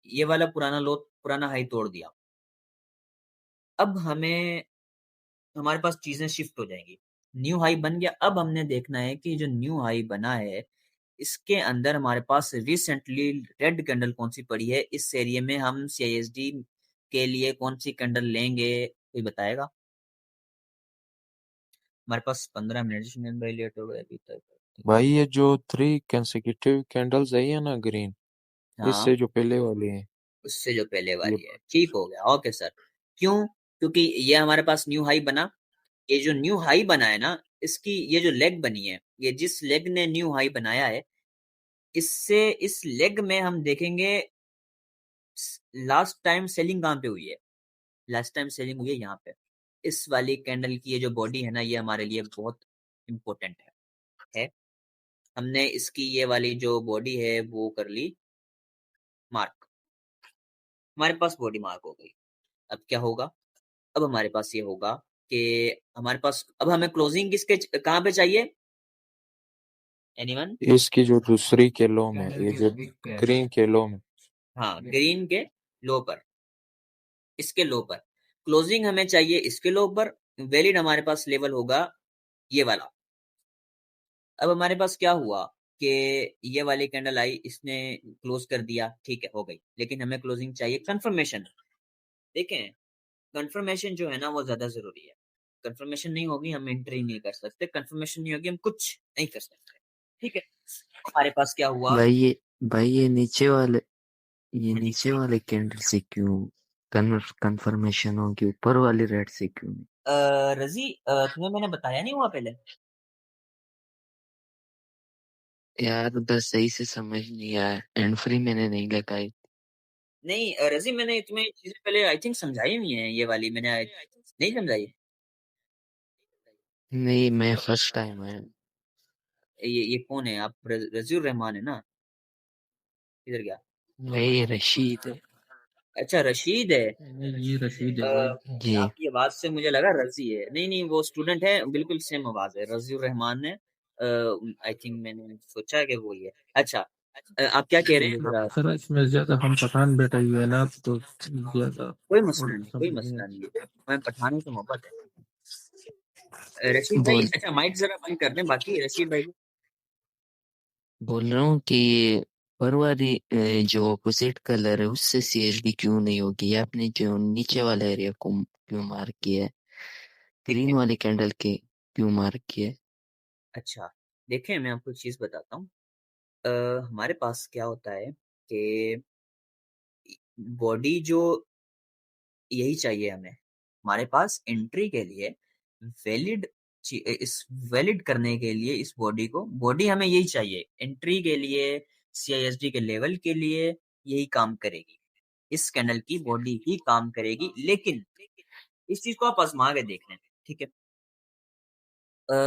ये वाला पुराना हाई तोड़ दिया। अब हमारे पास चीजें शिफ्ट हो जाएंगी, न्यू हाई बन गया। अब हमने देखना है कि जो न्यू हाई बना है इसके अंदर हमारे पास रिसेंटली रेड कैंडल कौन सी पड़ी है, इस एरिया में हम CISD के लिए कौन सी कैंडल लेंगे, कोई बताएगा? हमारे पास 15 मिनट सुनील भाई, लेट हो गए अभी तक। भाई ये जो 3 कंसेक्यूटिव कैंडल्स आई है ना ग्रीन, हाँ, इससे जो पहले वाली है, उससे जो पहले ये वाली है, ठीक हो गया, ओके सर। क्यों? क्योंकि ये हमारे पास न्यू हाई बना, ये जो न्यू हाई बना है ना, इसकी ये जो लेग बनी है, ये जिस लेग ने न्यू हाई बनाया है, इससे इस लेग में हम देखेंगे लास्ट टाइम सेलिंग कहाँ पे हुई है, लास्ट टाइम सेलिंग हुई है यहाँ पे। इस वाली कैंडल की ये जो बॉडी है ना, ये हमारे लिए बहुत इंपॉर्टेंट है। हमने इसकी ये वाली जो बॉडी है वो कर ली मार्क, हमारे पास बॉडी मार्क हो गई। अब क्या होगा, अब हमारे पास ये होगा कि हमारे पास अब हमें क्लोजिंग किसके कहाँ पे चाहिए, एनीवन? इसकी जो दूसरी के लो में, कैंडल ये की जो विक पे है। ग्रीन के लो में, हाँ, ग्रीन के लो पर, इसके लो पर क्लोजिंग हमें चाहिए, इसके लो पर वैलिड हमारे पास लेवल होगा ये वाला। अब हमारे पास क्या हुआ कि ये वाली कैंडल आई, इसने क्लोज कर दिया, ठीक है, हो गई, लेकिन हमें क्लोजिंग चाहिए, कंफर्मेशन। देखें, कंफर्मेशन जो है ना वो ज्यादा जरूरी है। कंफर्मेशन नहीं होगी हम एंट्री नहीं कर सकते, कंफर्मेशन नहीं होगी हम कुछ नहीं कर सकते, ठीक है। हमारे पास क्या हुआ, भाई ये हाँ जी, नीचे वाले कैंडल से क्यों कंफर्मेशन होगी, ऊपर वाली रेड से क्यों नहीं? रजी, तुम्हें मैंने बताया नहीं हुआ पहले? यार बस सही से समझ नहीं आया, एंड फ्री मैंने नहीं लगाई। नहीं रजी, मैंने तुम्हें चीजें पहले आई थिंक समझाई नहीं है, ये वाली मैंने नहीं समझाई। नहीं, मैं फर्स्ट टाइम आया। ये कौन है आप, रजीउर रहमान है ना? इधर गया, भाई रशीद है। अच्छा रशीद है। ये रशीद है भाई। जी। आपकी आवाज से मुझे लगा रजी है, नहीं नहीं वो स्टूडेंट है, बिल्कुल सेम आवाज है, रजीउर रहमान है। आई थिंक मैंने सोचा कि वो ही है। अच्छा, आप क्या कह रहे हैं जरा? सर इसमें ज्यादा हम पठान बेटा ही है ना, तो ज्यादा कोई मसला नहीं, कोई समझ नहीं मसला आता। नहीं है, हमें पठानों से मोहब्बत है। रशीद भाई, बोल अच्छा माइक जरा बंद कर दें, बाकी रशीद भाई बोल रहा हूँ कि ऊपर वाली जो ऑपोजिट कलर है उससे सीएसडी क्यों नहीं होगी, या आपने जो नीचे वाले एरिया को क्यों मार्क किया है, ठीक ग्रीन है। वाली कैंडल के क्यों मार्क किया है? अच्छा, देखें मैं आपको एक चीज बताता हूँ। हमारे पास क्या होता है कि बॉडी जो यही चाहिए हमें, हमारे पास एंट्री के लिए वैलिड, इस वैलिड करने के लिए इस बॉडी हमें यही चाहिए एंट्री के लिए, CISD के लेवल के लिए यही काम करेगी, इस कैंडल की बॉडी ही काम करेगी। लेकिन इस चीज को आप आजमा के देख लें, ठीक है।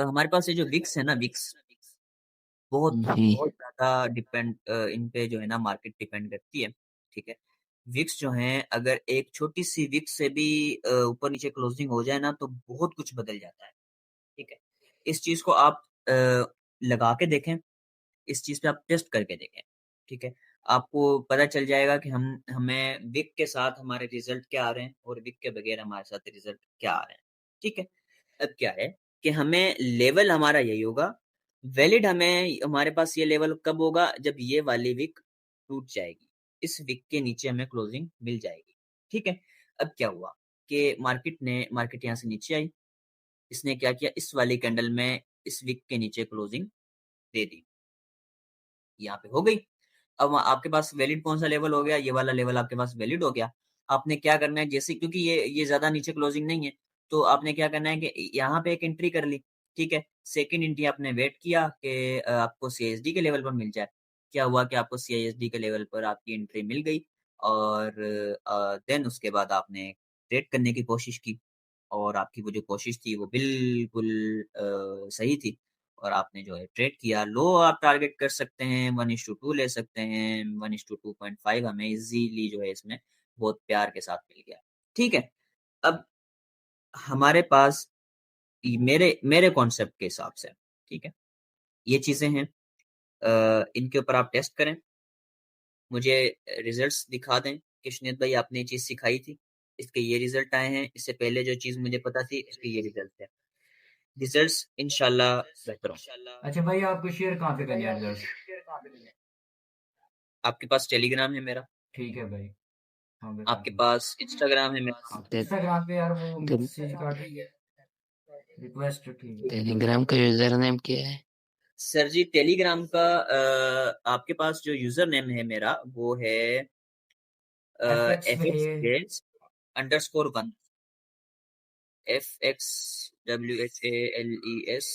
हमारे पास ये जो विक्स है ना, विक्स बहुत जी। बहुत ज्यादा डिपेंड, इन पे जो है ना मार्केट डिपेंड करती है, ठीक है। विक्स जो हैं, अगर एक छोटी सी विक्स से भी ऊपर नीचे क्लोजिंग हो जाए ना तो बहुत कुछ बदल जाता है, ठीक है। इस चीज को आप लगा के देखें, इस चीज पे आप टेस्ट करके देखें, ठीक है। आपको पता चल जाएगा कि हम हमें विक के साथ हमारे रिजल्ट क्या आ रहे हैं और विक के बगैर हमारे साथ रिजल्ट क्या आ रहे हैं, ठीक है। अब क्या है कि हमें लेवल हमारा यही होगा, वैलिड हमें हमारे पास ये लेवल कब होगा, जब ये वाली विक टूट जाएगी, इस विक के नीचे हमें क्लोजिंग मिल जाएगी, ठीक है। अब क्या हुआ कि मार्केट यहाँ से नीचे आई, इसने क्या किया, इस वाली कैंडल में इस विक के नीचे क्लोजिंग दे दी, यहाँ पे हो गई। अब आपके पास वैलिड कौन सा लेवल हो गया, ये वाला लेवल आपके पास वैलिड हो गया। आपने क्या करना है, जैसे क्योंकि ये ज्यादा नीचे क्लोजिंग नहीं है, तो आपने क्या करना है कि यहाँ पे एक एंट्री कर ली, ठीक है। सेकंड एंट्री आपने वेट किया कि आपको CISD के लेवल पर मिल जाए, क्या हुआ कि आपको CISD के लेवल पर आपकी एंट्री मिल गई और देन उसके बाद आपने ट्रेड करने की कोशिश की और आपकी वो जो कोशिश थी वो बिल्कुल सही थी और आपने जो है ट्रेड किया। लो आप टारगेट कर सकते हैं, 1:2 ले सकते हैं, 1:2.5 हमें इज़िली जो है इसमें बहुत प्यार के साथ मिल गया। ठीक है, अब हमारे पास मेरे मेरे कॉन्सेप्ट के हिसाब से, ठीक है, ये चीज़ें हैं। इनके ऊपर आप टेस्ट करें, मुझे रिजल्ट्स दिखा दें कि शुनेद भाई आपने ये चीज़ सिखाई थी, इसके ये रिजल्ट आए हैं, इससे पहले जो चीज़ मुझे पता थी इसके ये रिजल्ट है। रिजल्ट्स इंशाल्लाह बेहतर हों। अच्छा भाई, आपको शेयर कहाँ पे करने हैं रिजल्ट? आपके पास टेलीग्राम है मेरा, ठीक है भाई, हाँ आपके पास इंस्टाग्राम है मेरा। हाँ, इंस्टाग्राम पे यार वो टे- मैसेज काट रही है, रिक्वेस्ट ठीक है। टेलीग्राम का यूजर नेम क्या है? सर जी टेलीग्राम का आपके पास जो यूजर नेम है मेरा वो है FX fxwales_1 FXWHALES_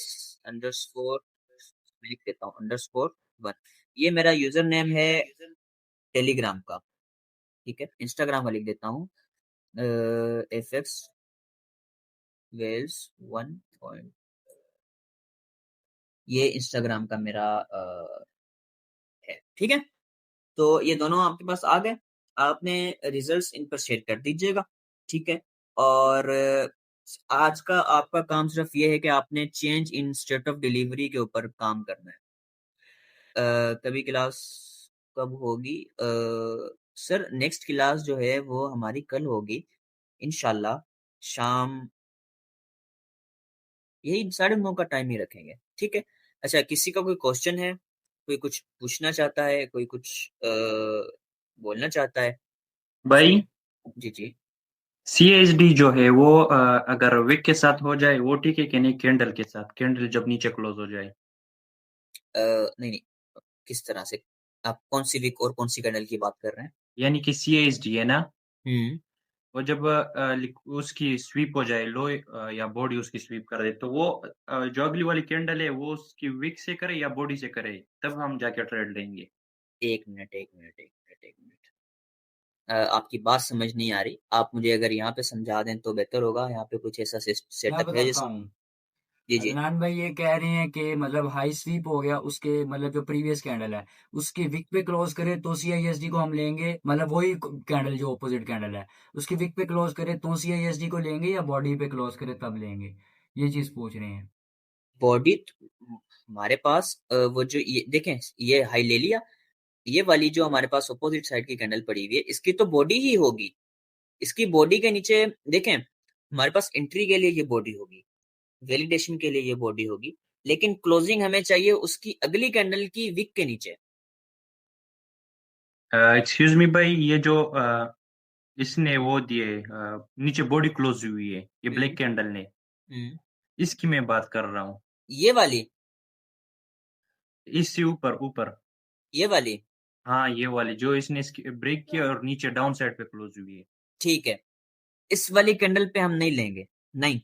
मैं लिख देता हूँ _1। ये मेरा यूजर नेम है टेलीग्राम का, ठीक है। इंस्टाग्राम का लिख देता हूँ FXWales1 ये इंस्टाग्राम का मेरा है, ठीक है। तो ये दोनों आपके पास आ गए, आपने रिजल्ट्स इन पर शेयर कर दीजिएगा, ठीक है। और आज का आपका काम सिर्फ ये है कि आपने change in state of delivery के ऊपर काम करना है। तभी क्लास कब होगी? सर नेक्स्ट क्लास जो है वो हमारी कल होगी इंशाल्लाह, शाम यही 9:30 का टाइम ही रखेंगे, ठीक है। अच्छा, किसी का कोई क्वेश्चन है, कोई कुछ पूछना चाहता है, कोई कुछ बोलना चाहता है? भाई जी जी। CSD जो है वो अगर विक के साथ हो जाए वो ठीक है कि नहीं, कैंडल के साथ, कैंडल जब नीचे क्लोज हो जाए? नहीं नहीं, किस तरह से? आप कौन सी वीक और कौन सी कैंडल की बात कर रहे हैं? यानी कि CSD है ना, हम्म। वो जब उसकी स्वीप हो जाए, लो या बॉडी उसकी स्वीप कर दे, तो वो जो अगली वाली कैंडल है वो उसकी विक से करे या बॉडी से करे, तब हम जाके ट्रेड लेंगे। एक मिनट एक मिनट एक मिनट एक मिनट, आपकी बात समझ नहीं आ रही, आप मुझे अगर यहाँ पे समझा दें तो बेहतर होगा। यहाँ पे कुछ ऐसा मैं सेटअप है बताता जैसे। हूँ। जी जी। अदनान भाई ये कह रहे हैं कि मतलब हाई स्वीप हो गया, उसके मतलब जो प्रीवियस कैंडल है उसकी विक पे क्लोज करे तो CISD को हम लेंगे, मतलब वही कैंडल जो ऑपोजिट कैंडल है उसकी विक पे क्लोज करे तो CISD को लेंगे, या बॉडी पे क्लोज करे तब लेंगे, ये चीज पूछ रहे हैं। बॉडी हमारे पास वो जो ये देखें, ये हाई ले लिया, ये वाली जो हमारे पास अपोजिट साइड की कैंडल पड़ी हुई है इसकी तो बॉडी ही होगी। इसकी बॉडी के नीचे देखें, हमारे पास एंट्री के लिए ये बॉडी होगी, वैलिडेशन के लिए ये बॉडी होगी, लेकिन क्लोजिंग हमें चाहिए उसकी अगली कैंडल की विक के नीचे। एक्सक्यूज मी भाई, ये जो इसने वो दिए नीचे बॉडी क्लोज हुई है, ये हम्म ब्लैक कैंडल ने, हम्म। इसकी मैं बात कर रहा हूँ। ये वाली, इससे ऊपर ऊपर, ये वाली, हाँ ये वाली जो इसने इसकी ब्रेक किया और नीचे डाउन साइड पे क्लोज हुई है। ठीक है। इस वाली कैंडल पे हम नहीं लेंगे, नहीं,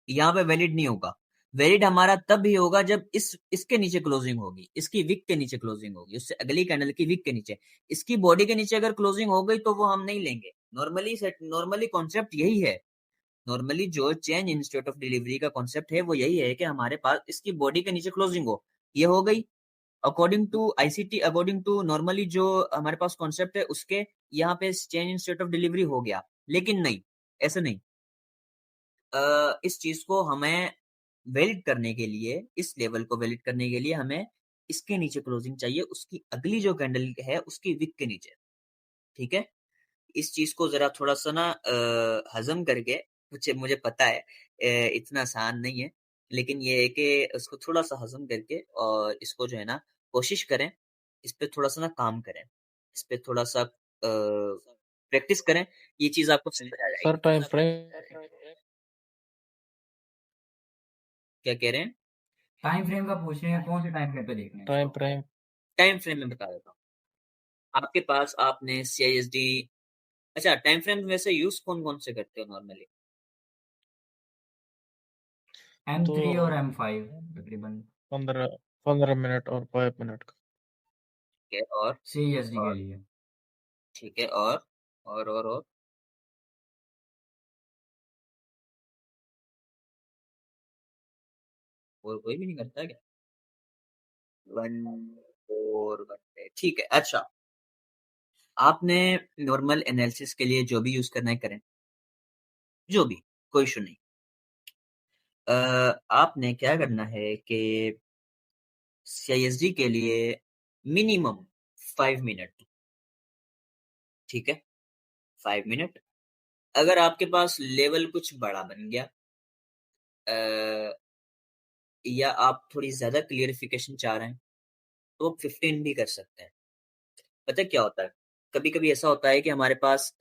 यहाँ पे वैलिड नहीं होगा। वैलिड हमारा तब ही होगा जब इसके नीचे क्लोजिंग होगी, इसकी विक के नीचे क्लोजिंग होगी, उससे अगली कैंडल की विक के नीचे। इसकी बॉडी के नीचे अगर क्लोजिंग हो गई तो वो हम नहीं लेंगे। नॉर्मली कॉन्सेप्ट यही है। नॉर्मली जो change in state of delivery का कॉन्सेप्ट है वो यही है कि हमारे पास इसकी बॉडी के नीचे क्लोजिंग हो, ये हो गई according to ICT, according to normally जो हमारे पास कॉन्सेप्ट है उसके, यहाँ पे change in state of delivery हो गया। लेकिन नहीं, ऐसे नहीं। इस चीज को हमें वैलिड करने के लिए, इस लेवल को वैलिड करने के लिए हमें इसके नीचे क्लोजिंग चाहिए, उसकी अगली जो कैंडल है उसकी विक के नीचे, ठीक है। इस चीज को जरा थोड़ा सा ना हजम करके, मुझे मुझे पता है इतना आसान नहीं है, लेकिन ये है कि उसको थोड़ा सा हजम करके और इसको जो है ना कोशिश करें, इस पे थोड़ा सा ना काम करें, इस पे थोड़ा सा प्रैक्टिस करें, ये चीज आपको समझ आ सर जाएगी। टाइम फ्रेम क्या कह रहे हैं? टाइम फ्रेम का पूछ रहे हैं, कौन से टाइम फ्रेम पे देखना है टाइम इसको? फ्रेम टाइम फ्रेम में बता देता हूँ आपके पास, आपने CISD, अच्छा टाइम फ्रेम वैसे यूज कौन कौन से करते हो नॉर्मली? तो M3 और M5 तकरीबन। 15 15 मिनट और 5 मिनट का है और CASD के लिए। ठीक है और कोई भी नहीं करता है क्या? 1 4 ठीक है। अच्छा, आपने नॉर्मल एनालिसिस के लिए जो भी यूज करना है करें, जो भी, कोई इशू नहीं। आपने क्या करना है कि CISD के लिए मिनिमम 5 मिनट, ठीक है, 5 मिनट। अगर आपके पास लेवल कुछ बड़ा बन गया या आप थोड़ी ज्यादा क्लियरिफिकेशन चाह रहे हैं तो आप 15 भी कर सकते हैं। पता है क्या होता है, कभी कभी ऐसा होता है कि हमारे पास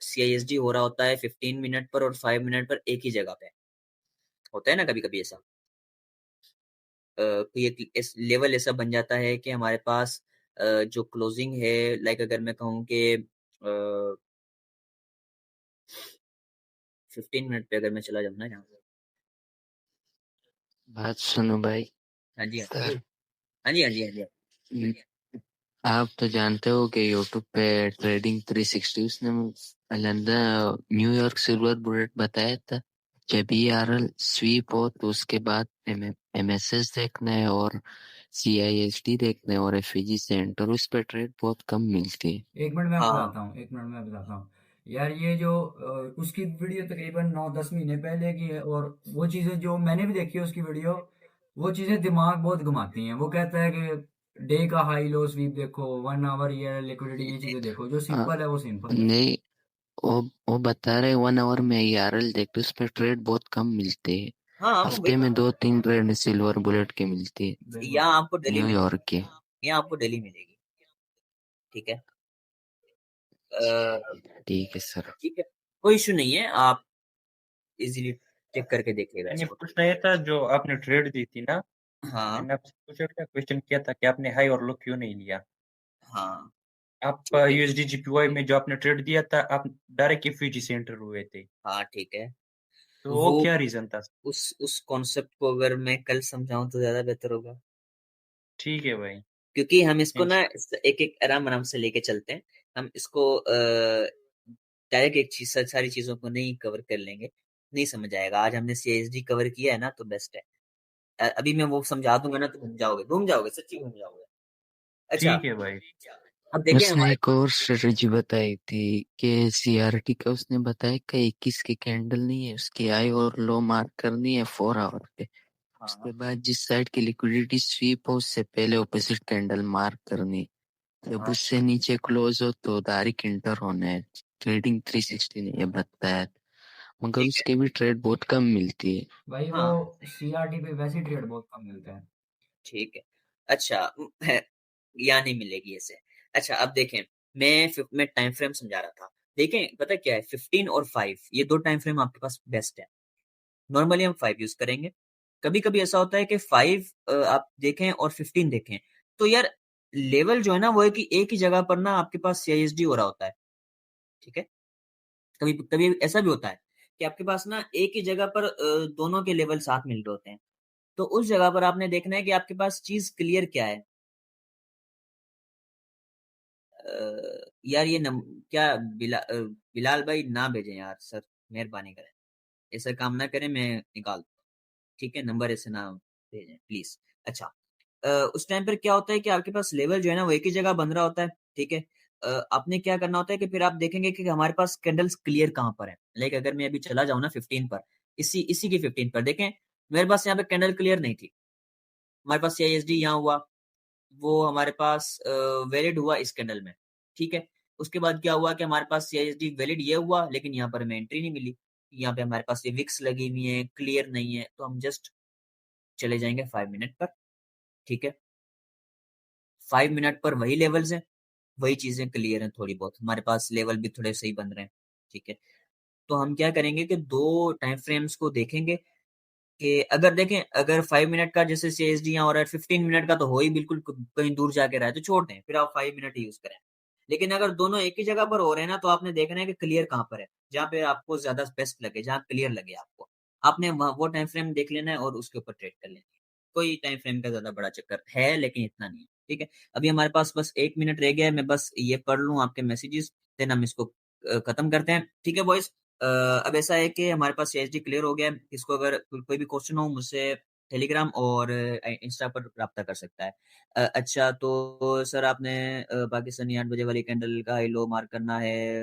CISD हो रहा होता है 15 मिनट पर और 5 मिनट पर एक ही जगह पे, होता है ना कभी कभी ऐसा। कोई एक लेवल ऐसा बन जाता है कि हमारे पास जो क्लोजिंग है, लाइक अगर मैं कहूँ कि 15 मिनट पे अगर मैं चला जाऊँ ना यहाँ से। बात सुनो भाई। हाँ जी सर, हाँ जी हाँ जी हाँ जी हाँ जी। आप तो जानते हो कि यूट्यूब पे ट्रेडिंग 360 उसने लंदन न्यूयॉर्क सिल्वर बुलेट बताया था, जब ERL स्वीप हो तो उसके बाद MSS देखना है और CISD देखना है और FEG सेंटर, उस पर ट्रेड बहुत कम मिलती है। 1 मिनट मैं हाँ बताता हूँ, 1 मिनट मैं बताता हूँ। यार ये जो उसकी वीडियो तकरीबन 9-10 महीने पहले की है, और वो चीज़ें जो मैंने भी देखी है उसकी वीडियो, वो चीज़ें दिमाग बहुत घुमाती हैं। वो कहता है कि डे का हाई लो स्वीप देखो, 1 आवर ये लिक्विडिटी, ये चीज़ें देखो। जो हाँ, सिंपल है वो सिंपल है। नहीं, वो बता रहे 1 आवर में ERL देखते उस पर ट्रेड बहुत कम मिलते हैं। हाँ, वो वही हफ्ते में तो। 2-3 ट्रेड सिल्वर बुलेट के मिलती है, बिल्कुल। यहाँ आपको डेली मिलेगी, न्यूयॉर्क के। यहाँ आपको डेली मिलेगी, ठीक है। अ, ठीक है सर। ठीक है, कोई इशू नहीं है, आप इजीली चेक करके देखिएगा मैंने इसको। पूछना ये था, जो आपने ट्रेड दी थी ना, हाँ मैंने आपसे पूछा था, क्वेश्चन किया था कि आपने हाई और लो क्यों नहीं लिया। हाँ आप ठीक है। USD JPY में जो आपने ट्रेड दिया था, आप डायरेक्ट FEG से एंटर हुए थे, हाँ ठीक है, तो वो वो क्या रीजन था? उस कॉन्सेप्ट को अगर मैं कल समझाऊं तो ज्यादा बेहतर होगा, ठीक है भाई। क्योंकि हम इसको थैंक्स। ना एक एक आराम आराम से लेके चलते हैं। हम इसको डायरेक्ट एक चीज सारी चीजों को नहीं कवर कर लेंगे, नहीं समझ आएगा। आज हमने CISD कवर किया है ना, तो बेस्ट है। अभी मैं वो समझा दूंगा ना, तो घूम जाओगे, सच्ची घूम जाओगे। अच्छा, ठीक है भाई। अब देखें उसने हमारे। एक और स्ट्रेटजी बताई थी कि CRT का, उसने बताया कि 21 की कैंडल नहीं है, उसकी हाई और लो मार्क करनी है 4 आवर पे। उसके हाँ बाद जिस साइड की लिक्विडिटी स्वीप हो उससे पहले ऑपोजिट कैंडल मार्क करनी है। जब हाँ उससे नीचे क्लोज हो तो डायरेक्ट इंटर होना है। ट्रेडिंग 360 ने ये बताया, मगर ठीक है। उसके भी ट्रेड बहुत कम मिलती है। भाई वो हाँ CRT पे वैसे ही ट्रेड बहुत कम मिलता है। ठीक है। अच्छा, यहाँ नहीं मिलेगी ऐसे। अच्छा, अब देखें, मैं टाइम फ्रेम समझा रहा था। देखें, पता क्या है, 15 और 5 ये दो टाइम फ्रेम आपके पास बेस्ट है। नॉर्मली हम 5 यूज करेंगे। कभी कभी ऐसा होता है कि 5 आप देखें और 15 देखें, तो यार लेवल जो है ना, वो है कि एक ही जगह पर ना आपके पास CISD हो रहा होता है, ठीक है। कभी कभी ऐसा भी होता है कि आपके पास ना एक ही जगह पर दोनों के लेवल साथ मिल रहे होते हैं। तो उस जगह पर आपने देखना है कि आपके पास चीज क्लियर क्या है। यार ये क्या बिलाल भाई ना भेजें यार सर, मेहरबानी करें, ऐसा काम ना करें, मैं निकाल दूं, ठीक है, नंबर ऐसे ना भेजें प्लीज। अच्छा, उस टाइम पर क्या होता है कि आपके पास लेवल जो है ना, वो एक ही जगह बन रहा होता है, ठीक है। आपने क्या करना होता है कि फिर आप देखेंगे कि हमारे पास कैंडल्स क्लियर कहाँ पर है। लाइक अगर मैं अभी चला जाऊँ ना 15 पर, इसी इसी की 15 पर देखें, मेरे पास यहाँ पे कैंडल क्लियर नहीं थी। हमारे पास CISD यहाँ हुआ, वो हमारे पास वैलिड हुआ इस कैंडल में, ठीक है। उसके बाद क्या हुआ कि हमारे पास CISD वैलिड ये हुआ, लेकिन यहाँ पर हमें एंट्री नहीं मिली। यहाँ पे हमारे पास ये विक्स लगी हुई है, क्लियर नहीं है, तो हम जस्ट चले जाएंगे 5 मिनट पर, ठीक है। 5 मिनट पर वही लेवल्स हैं, वही चीजें क्लियर हैं, थोड़ी बहुत हमारे पास लेवल भी थोड़े सही बन रहे हैं, ठीक है। तो हम क्या करेंगे कि दो टाइम फ्रेम्स को देखेंगे कि अगर देखें, अगर 5 मिनट का जैसे CISD यहाँ हो रहा है, 15 मिनट का तो हो ही बिल्कुल कहीं दूर जाके रहा है, तो छोड़ दें, फिर आप 5 मिनट यूज करें। लेकिन अगर दोनों एक ही जगह पर हो रहे हैं ना, तो आपने देखना है कि क्लियर कहाँ पर है, जहाँ पे आपको ज्यादा बेस्ट लगे, जहाँ क्लियर लगे आपको, आपने वो टाइम फ्रेम देख लेना है और उसके ऊपर ट्रेड कर लेना है। कोई टाइम फ्रेम का ज्यादा बड़ा चक्कर है, लेकिन इतना नहीं है। ठीक है? अभी हमारे पास बस 1 मिनट रह गया है, मैं बस ये पढ़ लूँ आपके मैसेजेस, देन हम इसको खत्म करते हैं। ठीक है बॉयज़? अब ऐसा है कि हमारे पास सीएचडी क्लियर हो गया है। किसको अगर कोई भी क्वेश्चन हो मुझसे टेलीग्राम और इंस्टा पर राब्ता कर सकता है। अच्छा तो सर आपने पाकिस्तानी 8 बजे वाली कैंडल का हाई लो मार्क करना है।